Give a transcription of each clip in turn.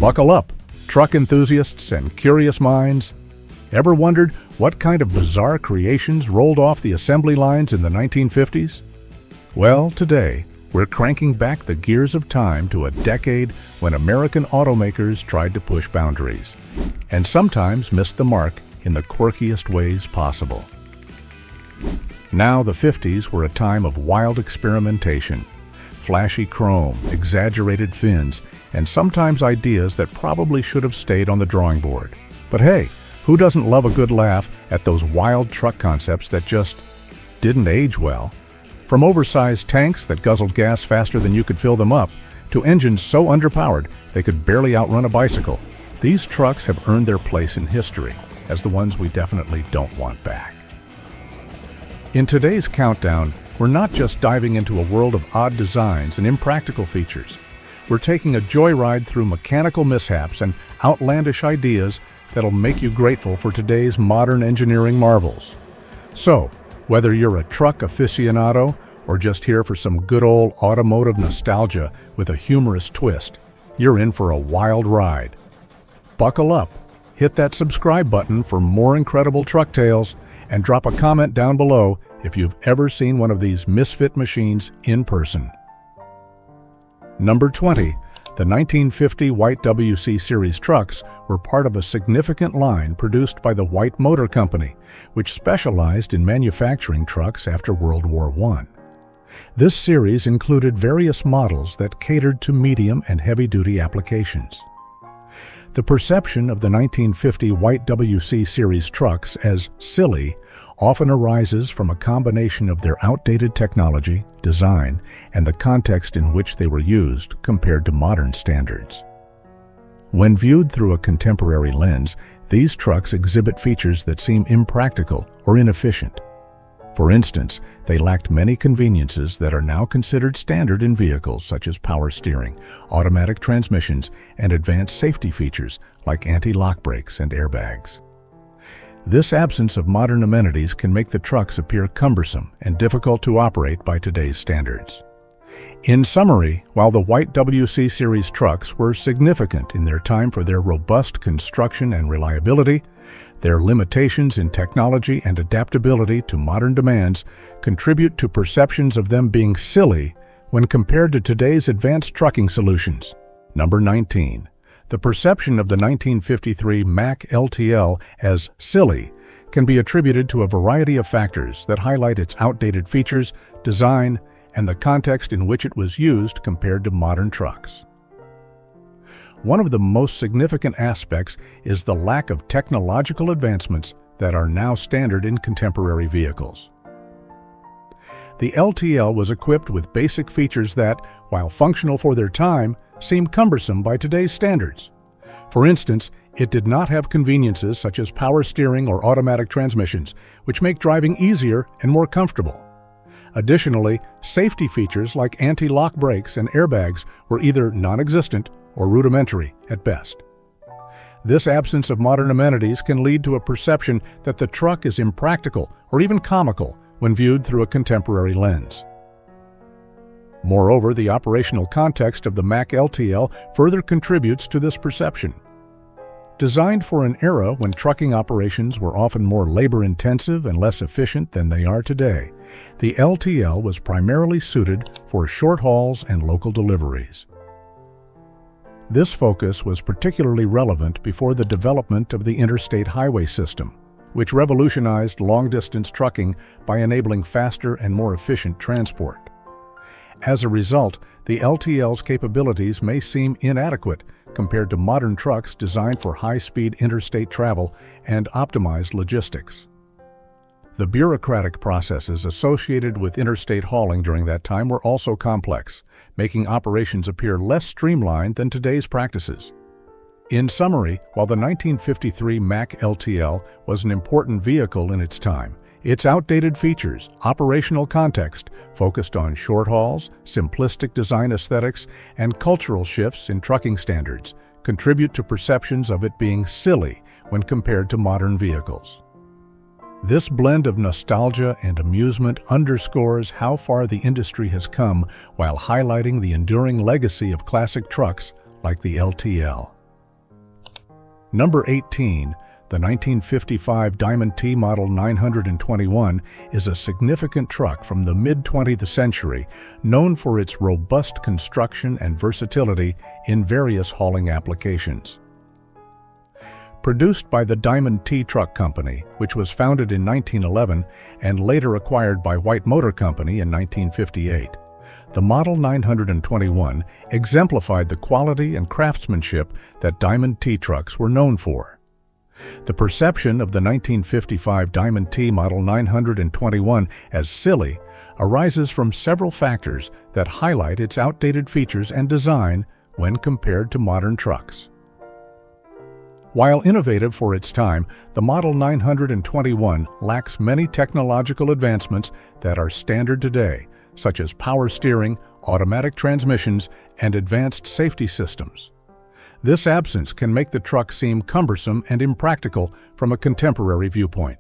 Buckle up, truck enthusiasts and curious minds. Ever wondered what kind of bizarre creations rolled off the assembly lines in the 1950s? Well, today, we're cranking back the gears of time to a decade when American automakers tried to push boundaries, and sometimes missed the mark in the quirkiest ways possible. Now, the 50s were a time of wild experimentation, flashy chrome, exaggerated fins, and sometimes ideas that probably should have stayed on the drawing board. But hey, who doesn't love a good laugh at those wild truck concepts that just didn't age well? From oversized tanks that guzzled gas faster than you could fill them up, to engines so underpowered they could barely outrun a bicycle, these trucks have earned their place in history as the ones we definitely don't want back. In today's countdown, we're not just diving into a world of odd designs and impractical features. We're taking a joyride through mechanical mishaps and outlandish ideas that'll make you grateful for today's modern engineering marvels. So, whether you're a truck aficionado or just here for some good old automotive nostalgia with a humorous twist, you're in for a wild ride. Buckle up, hit that subscribe button for more incredible truck tales, and drop a comment down below if you've ever seen one of these misfit machines in person. Number 20. The 1950 white WC series trucks were part of a significant line produced by the White Motor Company, which specialized in manufacturing trucks after World War I. This series included various models that catered to medium and heavy-duty applications. The perception of the 1950 white WC series trucks as silly often arises from a combination of their outdated technology, design, and the context in which they were used compared to modern standards. When viewed through a contemporary lens, these trucks exhibit features that seem impractical or inefficient. For instance, they lacked many conveniences that are now considered standard in vehicles such as power steering, automatic transmissions, and advanced safety features like anti-lock brakes and airbags. This absence of modern amenities can make the trucks appear cumbersome and difficult to operate by today's standards. In summary, while the white WC series trucks were significant in their time for their robust construction and reliability, their limitations in technology and adaptability to modern demands contribute to perceptions of them being silly when compared to today's advanced trucking solutions. Number 19. The perception of the 1953 Mack LTL as silly can be attributed to a variety of factors that highlight its outdated features, design, and the context in which it was used compared to modern trucks. One of the most significant aspects is the lack of technological advancements that are now standard in contemporary vehicles. The LTL was equipped with basic features that, while functional for their time, seemed cumbersome by today's standards. For instance, it did not have conveniences such as power steering or automatic transmissions, which make driving easier and more comfortable. Additionally, safety features like anti-lock brakes and airbags were either non-existent or rudimentary at best. This absence of modern amenities can lead to a perception that the truck is impractical or even comical when viewed through a contemporary lens. Moreover, the operational context of the Mack LTL further contributes to this perception. Designed for an era when trucking operations were often more labor-intensive and less efficient than they are today, the LTL was primarily suited for short hauls and local deliveries. This focus was particularly relevant before the development of the interstate highway system, which revolutionized long-distance trucking by enabling faster and more efficient transport. As a result, the LTL's capabilities may seem inadequate compared to modern trucks designed for high-speed interstate travel and optimized logistics. The bureaucratic processes associated with interstate hauling during that time were also complex, making operations appear less streamlined than today's practices. In summary, while the 1953 Mack LTL was an important vehicle in its time, its outdated features, operational context, focused on short hauls, simplistic design aesthetics, and cultural shifts in trucking standards, contribute to perceptions of it being silly when compared to modern vehicles. This blend of nostalgia and amusement underscores how far the industry has come while highlighting the enduring legacy of classic trucks like the LTL. Number 18. The 1955 Diamond T Model 921 is a significant truck from the mid-20th century, known for its robust construction and versatility in various hauling applications. Produced by the Diamond T Truck Company, which was founded in 1911 and later acquired by White Motor Company in 1958, the Model 921 exemplified the quality and craftsmanship that Diamond T trucks were known for. The perception of the 1955 Diamond T Model 921 as silly arises from several factors that highlight its outdated features and design when compared to modern trucks. While innovative for its time, the Model 921 lacks many technological advancements that are standard today, such as power steering, automatic transmissions, and advanced safety systems. This absence can make the truck seem cumbersome and impractical from a contemporary viewpoint.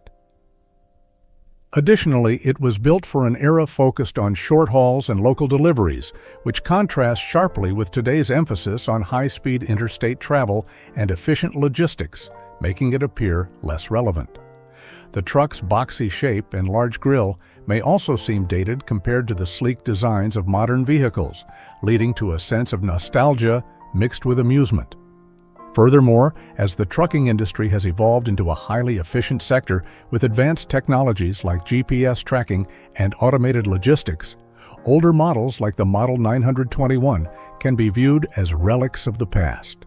Additionally, it was built for an era focused on short hauls and local deliveries, which contrasts sharply with today's emphasis on high-speed interstate travel and efficient logistics, making it appear less relevant. The truck's boxy shape and large grille may also seem dated compared to the sleek designs of modern vehicles, leading to a sense of nostalgia mixed with amusement. Furthermore, as the trucking industry has evolved into a highly efficient sector with advanced technologies like GPS tracking and automated logistics, older models like the Model 921 can be viewed as relics of the past.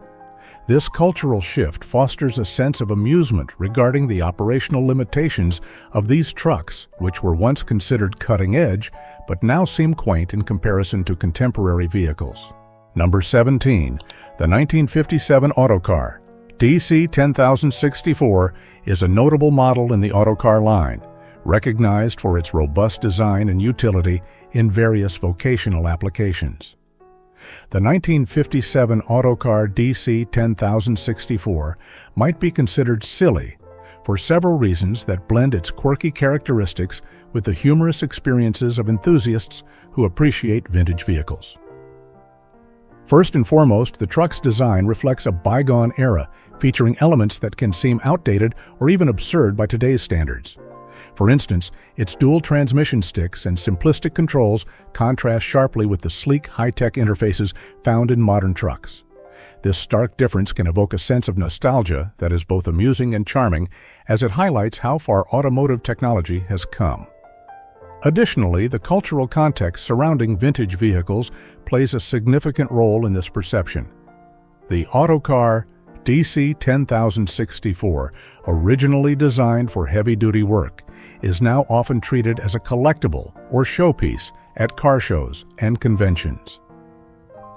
This cultural shift fosters a sense of amusement regarding the operational limitations of these trucks, which were once considered cutting-edge, but now seem quaint in comparison to contemporary vehicles. Number 17. The 1957 Autocar DC 10064 is a notable model in the Autocar line, recognized for its robust design and utility in various vocational applications. The 1957 Autocar DC 10064 might be considered silly for several reasons that blend its quirky characteristics with the humorous experiences of enthusiasts who appreciate vintage vehicles. First and foremost, the truck's design reflects a bygone era, featuring elements that can seem outdated or even absurd by today's standards. For instance, its dual transmission sticks and simplistic controls contrast sharply with the sleek, high-tech interfaces found in modern trucks. This stark difference can evoke a sense of nostalgia that is both amusing and charming, as it highlights how far automotive technology has come. Additionally, the cultural context surrounding vintage vehicles plays a significant role in this perception. The Autocar DC 10064, originally designed for heavy-duty work, is now often treated as a collectible or showpiece at car shows and conventions.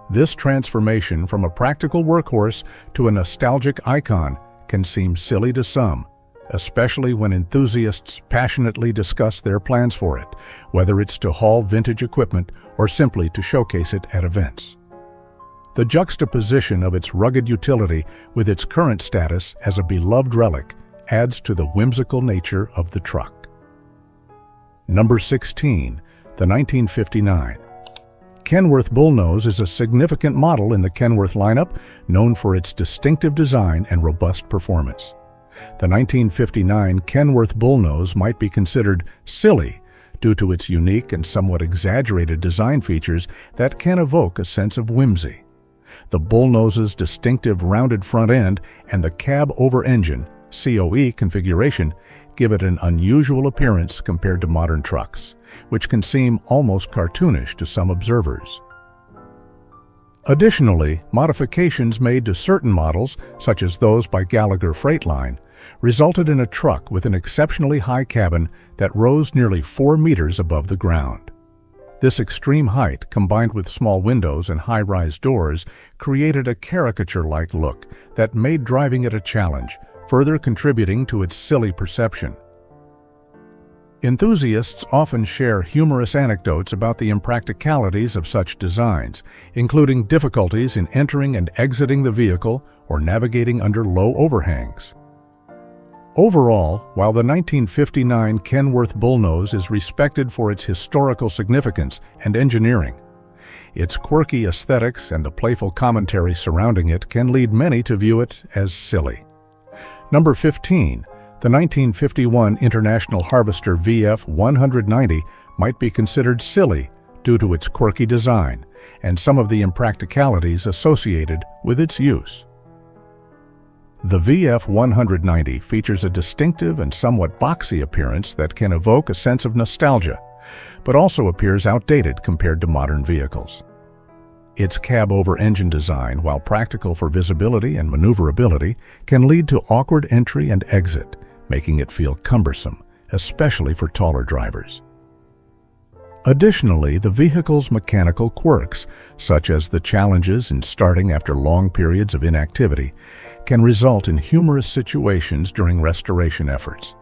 This transformation from a practical workhorse to a nostalgic icon can seem silly to some, especially when enthusiasts passionately discuss their plans for it, whether it's to haul vintage equipment or simply to showcase it at events. The juxtaposition of its rugged utility with its current status as a beloved relic adds to the whimsical nature of the truck. Number 16. The 1959 Kenworth Bullnose is a significant model in the Kenworth lineup, known for its distinctive design and robust performance. The 1959 Kenworth Bullnose might be considered silly due to its unique and somewhat exaggerated design features that can evoke a sense of whimsy. The Bullnose's distinctive rounded front end and the cab-over-engine (COE) configuration give it an unusual appearance compared to modern trucks, which can seem almost cartoonish to some observers. Additionally, modifications made to certain models, such as those by Gallagher Freight Line, resulted in a truck with an exceptionally high cabin that rose nearly 4 meters above the ground. This extreme height, combined with small windows and high-rise doors, created a caricature-like look that made driving it a challenge, further contributing to its silly perception. Enthusiasts often share humorous anecdotes about the impracticalities of such designs, including difficulties in entering and exiting the vehicle or navigating under low overhangs. Overall, while the 1959 Kenworth Bullnose is respected for its historical significance and engineering, its quirky aesthetics and the playful commentary surrounding it can lead many to view it as silly. Number 15. The 1951 International Harvester VF-190 might be considered silly due to its quirky design and some of the impracticalities associated with its use. The VF-190 features a distinctive and somewhat boxy appearance that can evoke a sense of nostalgia, but also appears outdated compared to modern vehicles. Its cab-over-engine design, while practical for visibility and maneuverability, can lead to awkward entry and exit, making it feel cumbersome, especially for taller drivers. Additionally, the vehicle's mechanical quirks, such as the challenges in starting after long periods of inactivity, can result in humorous situations during restoration efforts.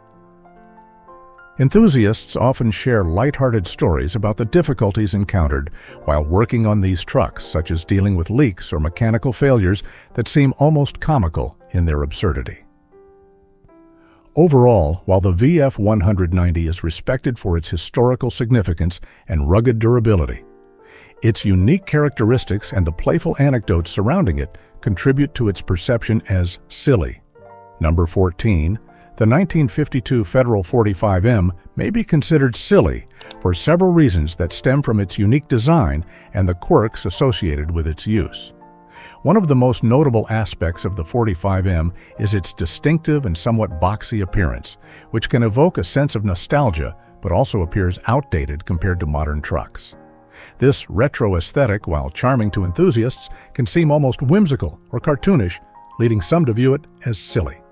Enthusiasts often share lighthearted stories about the difficulties encountered while working on these trucks, such as dealing with leaks or mechanical failures that seem almost comical in their absurdity. Overall, while the VF-190 is respected for its historical significance and rugged durability, its unique characteristics and the playful anecdotes surrounding it contribute to its perception as silly. Number 14. The 1952 Federal 45M may be considered silly for several reasons that stem from its unique design and the quirks associated with its use. One of the most notable aspects of the 45M is its distinctive and somewhat boxy appearance, which can evoke a sense of nostalgia but also appears outdated compared to modern trucks. This retro aesthetic, while charming to enthusiasts, can seem almost whimsical or cartoonish, leading some to view it as silly.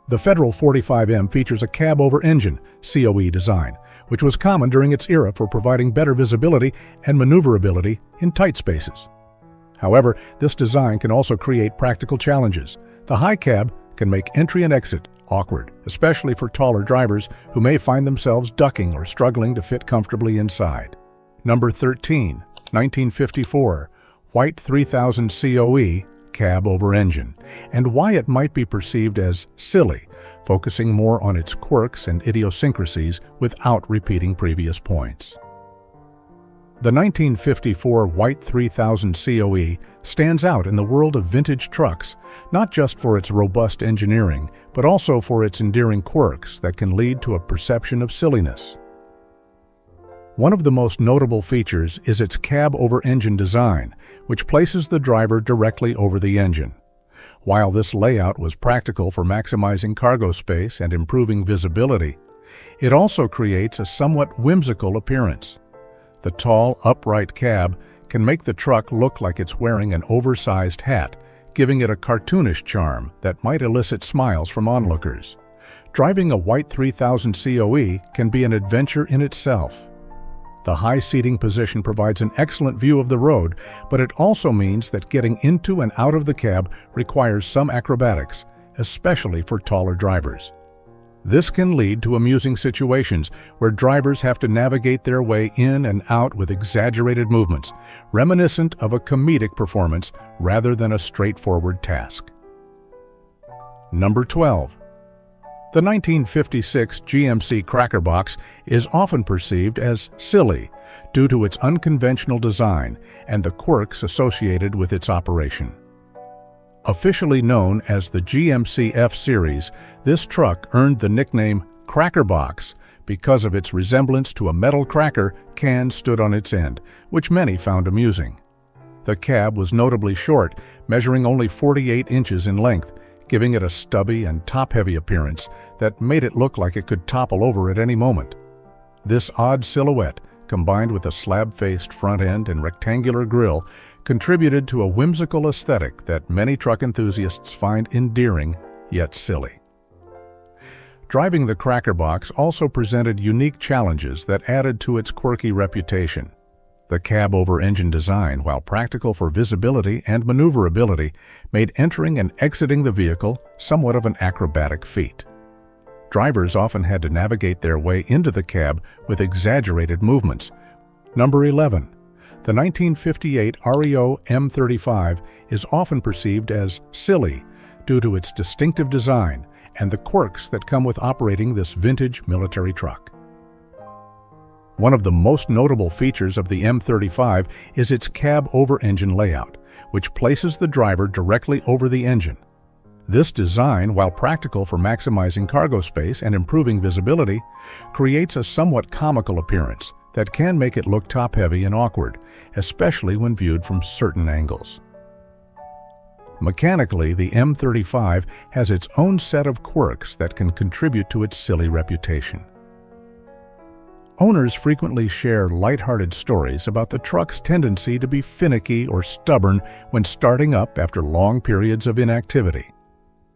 The Federal 45M features a cab-over-engine (COE) design, which was common during its era for providing better visibility and maneuverability in tight spaces. However, this design can also create practical challenges. The high cab can make entry and exit awkward, especially for taller drivers who may find themselves ducking or struggling to fit comfortably inside. Number 13. 1954 White 3000 COE cab-over-engine, and why it might be perceived as silly, focusing more on its quirks and idiosyncrasies without repeating previous points. The 1954 White 3000 COE stands out in the world of vintage trucks, not just for its robust engineering, but also for its endearing quirks that can lead to a perception of silliness. One of the most notable features is its cab-over-engine design, which places the driver directly over the engine. While this layout was practical for maximizing cargo space and improving visibility, it also creates a somewhat whimsical appearance. The tall, upright cab can make the truck look like it's wearing an oversized hat, giving it a cartoonish charm that might elicit smiles from onlookers. Driving a White 3000 COE can be an adventure in itself. The high seating position provides an excellent view of the road, but it also means that getting into and out of the cab requires some acrobatics, especially for taller drivers. This can lead to amusing situations where drivers have to navigate their way in and out with exaggerated movements, reminiscent of a comedic performance rather than a straightforward task. Number 12. The 1956 GMC Cracker Box is often perceived as silly due to its unconventional design and the quirks associated with its operation. Officially known as the GMC F-Series, this truck earned the nickname Cracker Box because of its resemblance to a metal cracker can stood on its end, which many found amusing. The cab was notably short, measuring only 48 inches in length, giving it a stubby and top-heavy appearance that made it look like it could topple over at any moment. This odd silhouette, combined with a slab-faced front end and rectangular grille, contributed to a whimsical aesthetic that many truck enthusiasts find endearing yet silly. Driving the Cracker Box also presented unique challenges that added to its quirky reputation. The cab-over-engine design, while practical for visibility and maneuverability, made entering and exiting the vehicle somewhat of an acrobatic feat. Drivers often had to navigate their way into the cab with exaggerated movements. Number 11. The 1958 Rio M35 is often perceived as silly due to its distinctive design and the quirks that come with operating this vintage military truck. One of the most notable features of the M35 is its cab-over-engine layout, which places the driver directly over the engine. This design, while practical for maximizing cargo space and improving visibility, creates a somewhat comical appearance that can make it look top-heavy and awkward, especially when viewed from certain angles. Mechanically, the M35 has its own set of quirks that can contribute to its silly reputation. Owners frequently share lighthearted stories about the truck's tendency to be finicky or stubborn when starting up after long periods of inactivity.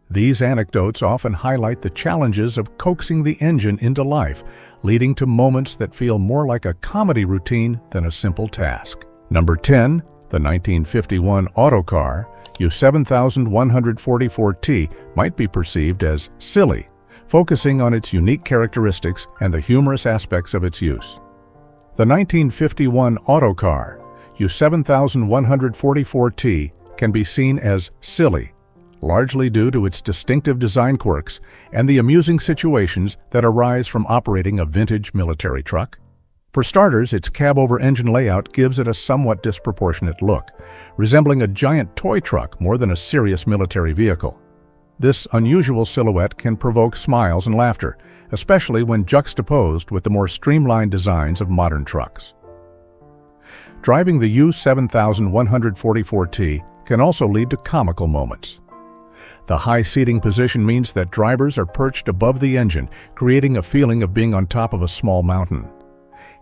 These anecdotes often highlight the challenges of coaxing the engine into life, leading to moments that feel more like a comedy routine than a simple task. Number 10. The 1951 Autocar U7144T might be perceived as silly, focusing on its unique characteristics and the humorous aspects of its use. The 1951 Autocar U7144T can be seen as silly, largely due to its distinctive design quirks and the amusing situations that arise from operating a vintage military truck. For starters, its cab-over-engine layout gives it a somewhat disproportionate look, resembling a giant toy truck more than a serious military vehicle. This unusual silhouette can provoke smiles and laughter, especially when juxtaposed with the more streamlined designs of modern trucks. Driving the U7144T can also lead to comical moments. The high seating position means that drivers are perched above the engine, creating a feeling of being on top of a small mountain.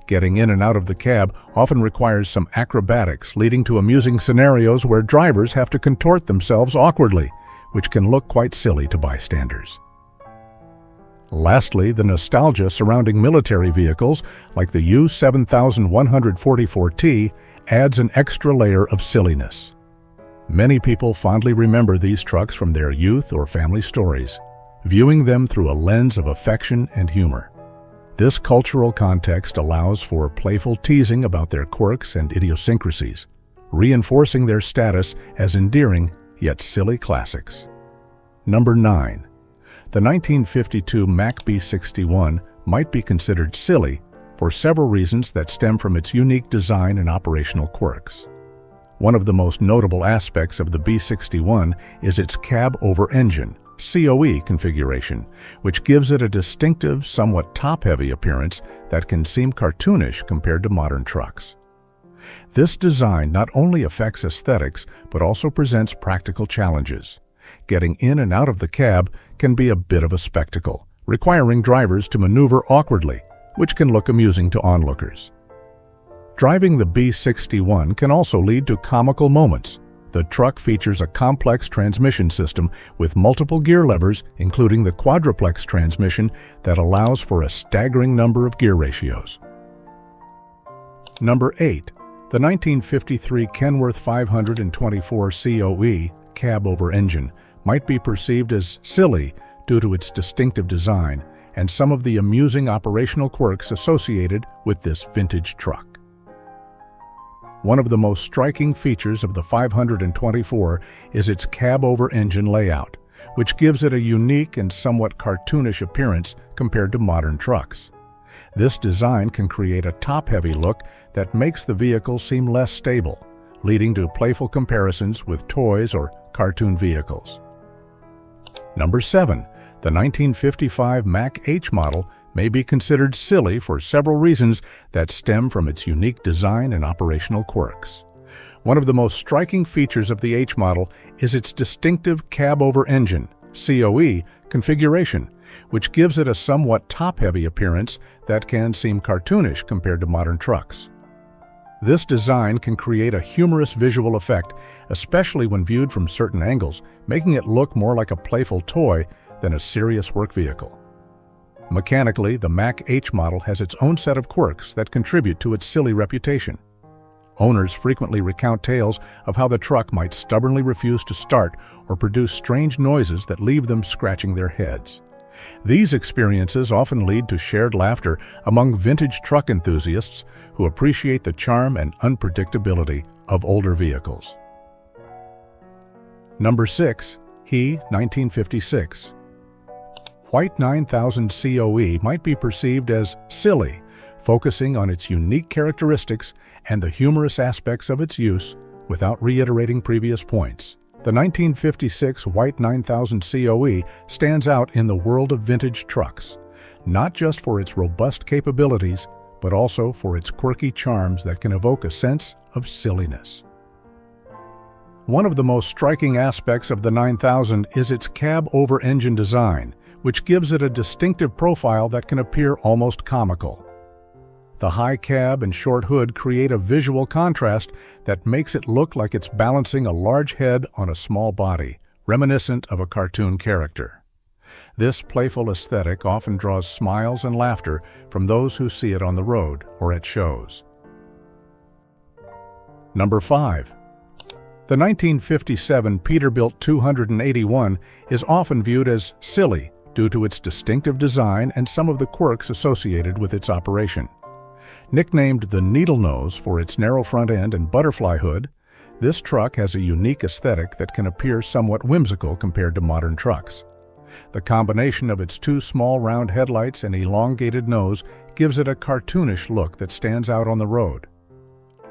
Getting in and out of the cab often requires some acrobatics, leading to amusing scenarios where drivers have to contort themselves awkwardly, which can look quite silly to bystanders. Lastly, the nostalgia surrounding military vehicles like the U7144T adds an extra layer of silliness. Many people fondly remember these trucks from their youth or family stories, viewing them through a lens of affection and humor. This cultural context allows for playful teasing about their quirks and idiosyncrasies, reinforcing their status as endearing yet silly classics. Number 9. The 1952 Mack B61 might be considered silly for several reasons that stem from its unique design and operational quirks. One of the most notable aspects of the B61 is its cab-over-engine (COE) configuration, which gives it a distinctive, somewhat top-heavy appearance that can seem cartoonish compared to modern trucks. This design not only affects aesthetics, but also presents practical challenges. Getting in and out of the cab can be a bit of a spectacle, requiring drivers to maneuver awkwardly, which can look amusing to onlookers. Driving the B61 can also lead to comical moments. The truck features a complex transmission system with multiple gear levers, including the quadruplex transmission that allows for a staggering number of gear ratios. Number 8. The 1953 Kenworth 524 COE cab-over-engine might be perceived as silly due to its distinctive design and some of the amusing operational quirks associated with this vintage truck. One of the most striking features of the 524 is its cab-over-engine layout, which gives it a unique and somewhat cartoonish appearance compared to modern trucks. This design can create a top-heavy look that makes the vehicle seem less stable, leading to playful comparisons with toys or cartoon vehicles. Number 7. The 1955 Mack H model may be considered silly for several reasons that stem from its unique design and operational quirks. One of the most striking features of the H model is its distinctive cab-over-engine (COE) configuration, which gives it a somewhat top-heavy appearance that can seem cartoonish compared to modern trucks. This design can create a humorous visual effect, especially when viewed from certain angles, making it look more like a playful toy than a serious work vehicle. Mechanically, the Mack H model has its own set of quirks that contribute to its silly reputation. Owners frequently recount tales of how the truck might stubbornly refuse to start or produce strange noises that leave them scratching their heads. These experiences often lead to shared laughter among vintage truck enthusiasts who appreciate the charm and unpredictability of older vehicles. Number 6. He 1956. White 9000 COE might be perceived as silly, focusing on its unique characteristics and the humorous aspects of its use without reiterating previous points. The 1956 white 9000 COE stands out in the world of vintage trucks, not just for its robust capabilities, but also for its quirky charms that can evoke a sense of silliness. One of the most striking aspects of the 9000 is its cab-over-engine design, which gives it a distinctive profile that can appear almost comical. The high cab and short hood create a visual contrast that makes it look like it's balancing a large head on a small body, reminiscent of a cartoon character. This playful aesthetic often draws smiles and laughter from those who see it on the road or at shows. Number 5. The 1957 Peterbilt 281 is often viewed as silly due to its distinctive design and some of the quirks associated with its operation. Nicknamed the Needle Nose for its narrow front end and butterfly hood, this truck has a unique aesthetic that can appear somewhat whimsical compared to modern trucks. The combination of its two small round headlights and elongated nose gives it a cartoonish look that stands out on the road.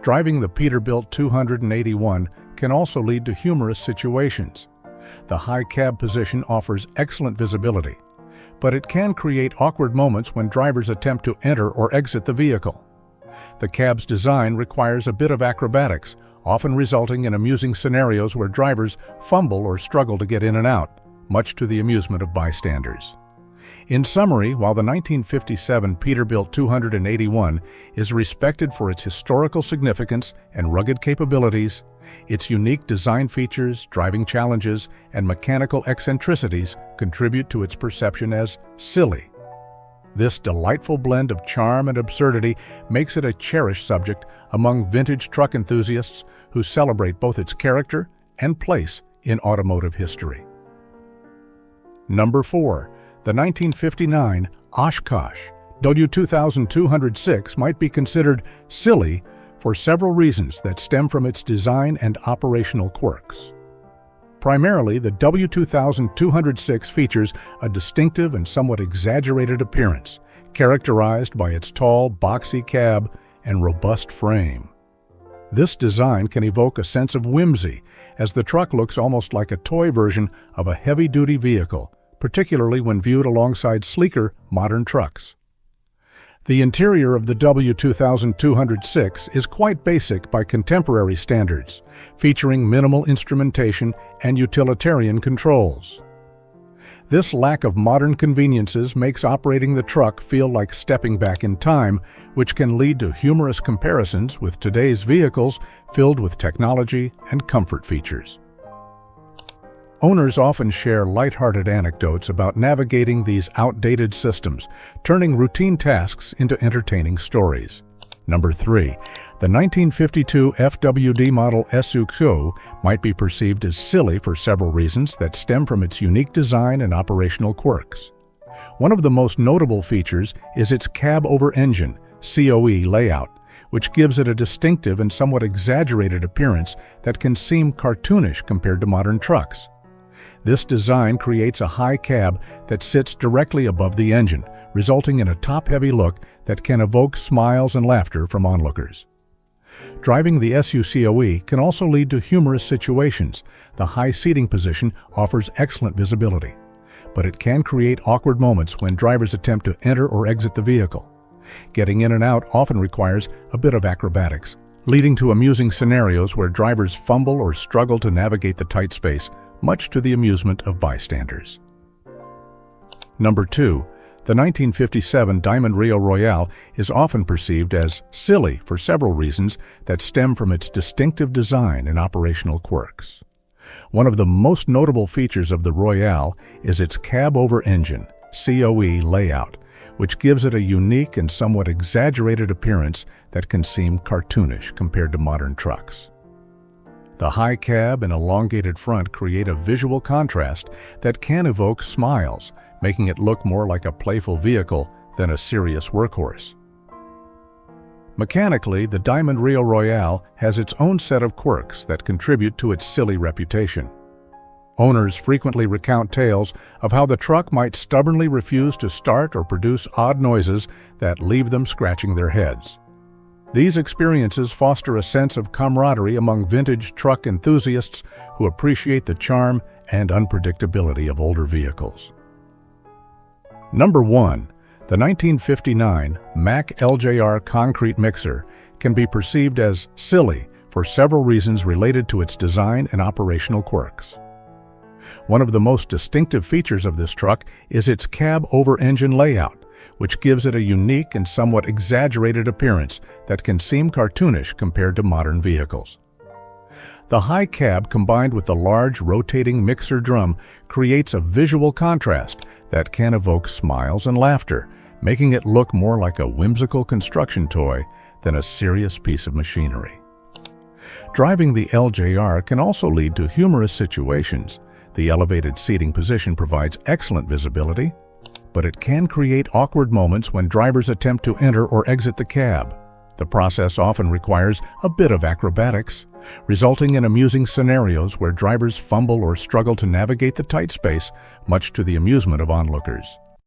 Driving the Peterbilt 281 can also lead to humorous situations. The high cab position offers excellent visibility, but it can create awkward moments when drivers attempt to enter or exit the vehicle. The cab's design requires a bit of acrobatics, often resulting in amusing scenarios where drivers fumble or struggle to get in and out, much to the amusement of bystanders. In summary, while the 1957 Peterbilt 281 is respected for its historical significance and rugged capabilities, its unique design features, driving challenges, and mechanical eccentricities contribute to its perception as silly. This delightful blend of charm and absurdity makes it a cherished subject among vintage truck enthusiasts who celebrate both its character and place in automotive history. Number 4. The 1959 Oshkosh W226 might be considered silly for several reasons that stem from its design and operational quirks. Primarily, the W226 features a distinctive and somewhat exaggerated appearance, characterized by its tall, boxy cab and robust frame. This design can evoke a sense of whimsy, as the truck looks almost like a toy version of a heavy-duty vehicle, particularly when viewed alongside sleeker, modern trucks. The interior of the W226 is quite basic by contemporary standards, featuring minimal instrumentation and utilitarian controls. This lack of modern conveniences makes operating the truck feel like stepping back in time, which can lead to humorous comparisons with today's vehicles filled with technology and comfort features. Owners often share lighthearted anecdotes about navigating these outdated systems, turning routine tasks into entertaining stories. Number 3. The 1952 FWD model SUV might be perceived as silly for several reasons that stem from its unique design and operational quirks. One of the most notable features is its cab-over-engine (COE) layout, which gives it a distinctive and somewhat exaggerated appearance that can seem cartoonish compared to modern trucks. This design creates a high cab that sits directly above the engine, resulting in a top-heavy look that can evoke smiles and laughter from onlookers. Driving the SUCOE can also lead to humorous situations. The high seating position offers excellent visibility, but it can create awkward moments when drivers attempt to enter or exit the vehicle. Getting in and out often requires a bit of acrobatics, leading to amusing scenarios where drivers fumble or struggle to navigate the tight space, much to the amusement of bystanders. Number 2. The 1957 Diamond Rio Royale is often perceived as silly for several reasons that stem from its distinctive design and operational quirks. One of the most notable features of the Royale is its cab-over-engine (COE) layout, which gives it a unique and somewhat exaggerated appearance that can seem cartoonish compared to modern trucks. The high cab and elongated front create a visual contrast that can evoke smiles, making it look more like a playful vehicle than a serious workhorse. Mechanically, the Diamond Rio Royale has its own set of quirks that contribute to its silly reputation. Owners frequently recount tales of how the truck might stubbornly refuse to start or produce odd noises that leave them scratching their heads. These experiences foster a sense of camaraderie among vintage truck enthusiasts who appreciate the charm and unpredictability of older vehicles. Number 1. The 1959 Mack LJR concrete mixer can be perceived as silly for several reasons related to its design and operational quirks. One of the most distinctive features of this truck is its cab-over-engine layout, which gives it a unique and somewhat exaggerated appearance that can seem cartoonish compared to modern vehicles. The high cab combined with the large rotating mixer drum creates a visual contrast that can evoke smiles and laughter, making it look more like a whimsical construction toy than a serious piece of machinery. Driving the LJR can also lead to humorous situations. The elevated seating position provides excellent visibility, but it can create awkward moments when drivers attempt to enter or exit the cab. The process often requires a bit of acrobatics, resulting in amusing scenarios where drivers fumble or struggle to navigate the tight space, much to the amusement of onlookers.